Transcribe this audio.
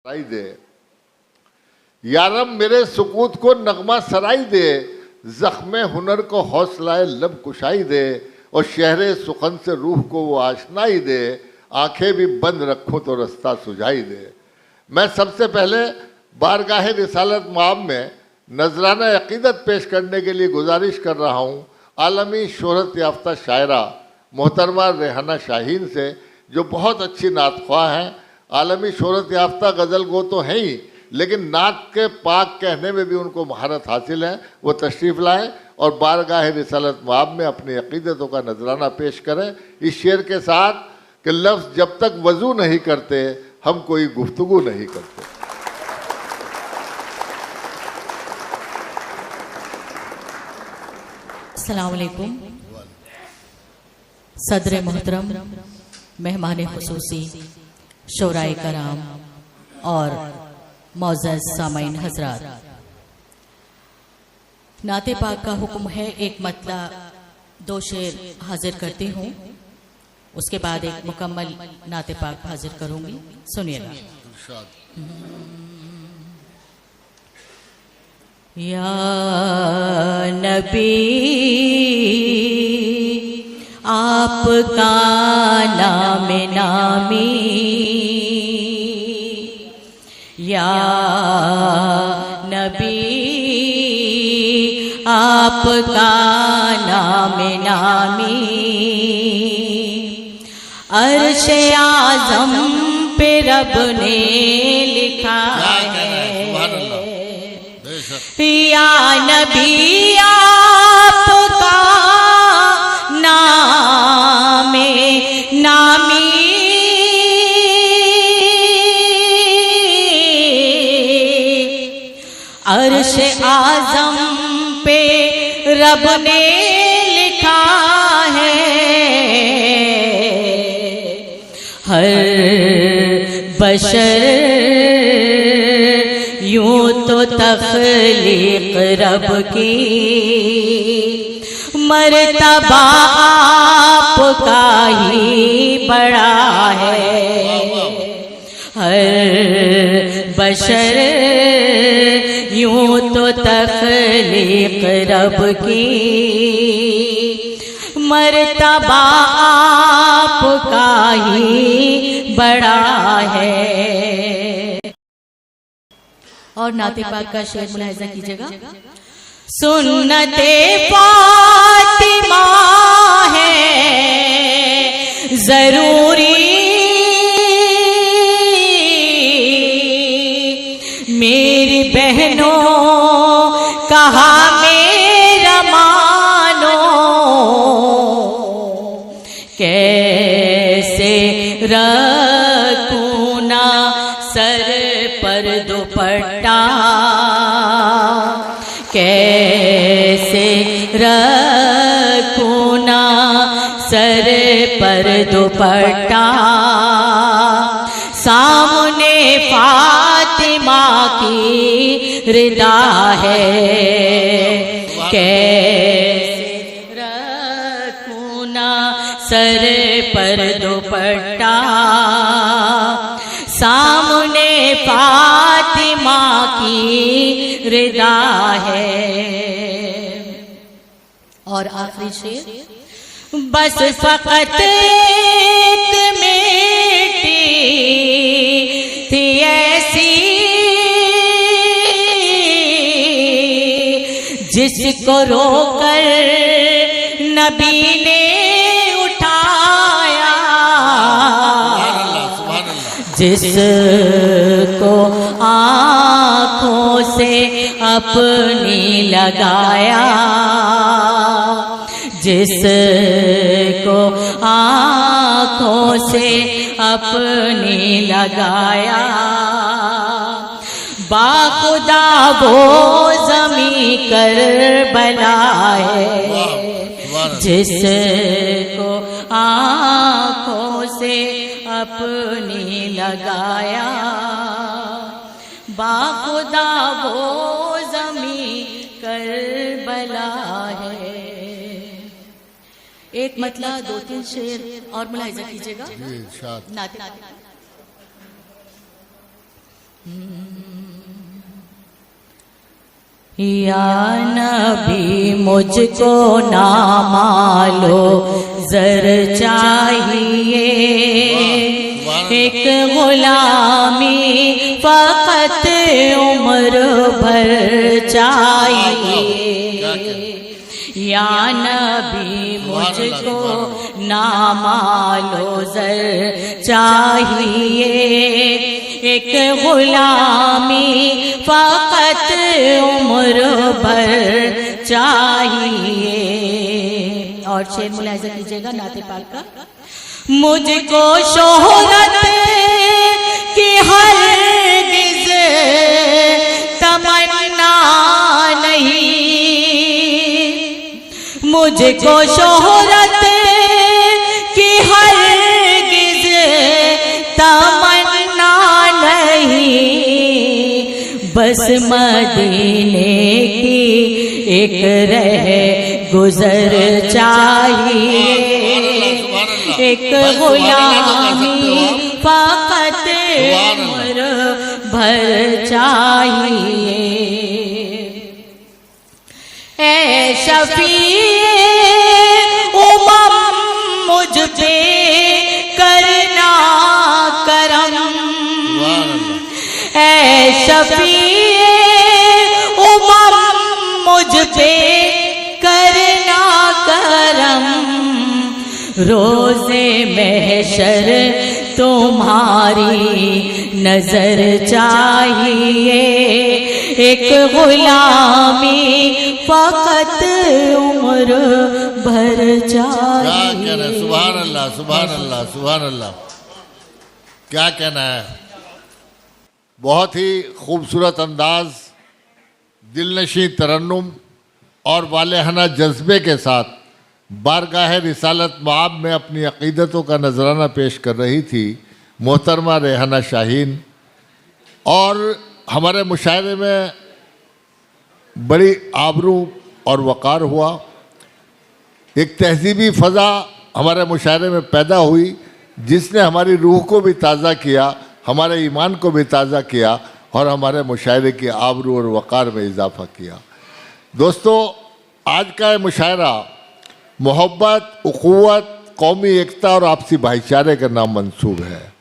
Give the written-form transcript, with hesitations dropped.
دے یارم میرے سکوت کو نغمہ سرائی دے، زخم ہنر کو حوصلہ لب کشائی دے، اور شہر سخن سے روح کو وہ آشنائی دے، آنکھیں بھی بند رکھوں تو رستہ سجائی دے۔ میں سب سے پہلے بارگاہ رسالت مآب میں نذرانہ عقیدت پیش کرنے کے لیے گزارش کر رہا ہوں عالمی شہرت یافتہ شاعرہ محترمہ ریحانہ شاہین سے، جو بہت اچھی نعت خواہ ہیں، عالمی شہرت یافتہ غزل گو تو ہیں ہی، لیکن نعت کے پاک کہنے میں بھی ان کو مہارت حاصل ہے۔ وہ تشریف لائیں اور بارگاہ رسالت مآب میں اپنی عقیدتوں کا نذرانہ پیش کریں اس شعر کے ساتھ کہ لفظ جب تک وضو نہیں کرتے ہم کوئی گفتگو نہیں کرتے۔ السلام علیکم۔ صدر محترم، مہمان خصوصی، شعراء کرام اور معزز سامعین حضرات، نعت پاک کا حکم ہے ایک مطلع 2 شعر حاضر کرتی ہوں، اس کے بعد ایک مکمل نعت پاک حاضر کروں گی، سنیے گا۔ یا نبی آپ کا نام نامی، یا نبی آپ کا نام نامی، عرش اعظم پہ رب نے لکھا ہے، یا نبی آپ کا نام نامی، عرش اعظم پہ رب نے لکھا ہے، ہر بشر یوں تو تخلیق رب کی، مرتبہ آپ کا ہی بڑا ہے، ہر بشر یوں تو تخلیق رب کی، مرتبہ آپ کا ہی بڑا ہے۔ اور نعت پاک کا شعر ملاحظہ کیجئے گا۔ سنت فاطمہ ہے ضروری، میری بہنوں کہا میرا مانو، کیسے رکھوں نا سر پر دوپٹہ، کیسے رکھوں نا سر پر دوپٹہ، سامنے فاطمہ کی رضا ہے، کیسے رکھوں نا سر پر دوپٹہ، سامنے فاطمہ کی رضا ہے۔ اور آخری شعر، بس فقط ایک بیٹی تھی ایسی جس کو رو کر نبی نے اٹھایا، جس کو آنکھوں سے اپنی لگایا، جس کو آنکھوں سے اپنی لگایا، باخدا وہ زمیں کربلا ہے، جس کو آنکھوں سے اپنی لگایا، باخدا وہ زمیں کربلا ہے۔ ایک مطلع 2-3 شعر اور ملاحظہ کیجئے گا۔ یا نبی مجھ کو نامالو زر چاہیے، ایک غلامی فقط عمر بھر چاہیے۔ یا نبی مجھ کو نامالو زر چاہیے، ایک غلامی فقط عمر بھر چاہیے۔ اور شعر ملاحظہ کیجیے گا نعت پاک کا۔ مجھ کو شہرت کی ہرگز تمنا نہیں، مجھ کو شہرت کی ہرگز تمنا نہیں، بس مدینے کی ایک رہ گزر چاہیے، ایک غلامی فقط عمر بھر چاہیے۔ اے شفیع امم مجھ پہ کرنا کرم، اے شفیع امم مجھ پہ کرنا کرم، روز محشر تمہاری نظر چاہیے، ایک غلامی فقط عمر بھر چاہیے۔ کیا کہنا ہے؟ سبحان اللہ سبحان اللہ سبحان اللہ، کیا کہنا ہے؟ بہت ہی خوبصورت انداز، دلنشیں ترنم اور والہانہ جذبے کے ساتھ بارگاہ رسالت مآب میں اپنی عقیدتوں کا نذرانہ پیش کر رہی تھی محترمہ ریحانہ شاہین۔ اور ہمارے مشاعرے میں بڑی آبرو اور وقار ہوا، ایک تہذیبی فضا ہمارے مشاعرے میں پیدا ہوئی جس نے ہماری روح کو بھی تازہ کیا، ہمارے ایمان کو بھی تازہ کیا اور ہمارے مشاعرے کی آبرو اور وقار میں اضافہ کیا۔ دوستو، آج کا یہ مشاعرہ محبت، اخوت، قومی ایکتا اور آپسی بھائی چارے کا نام منسوب ہے۔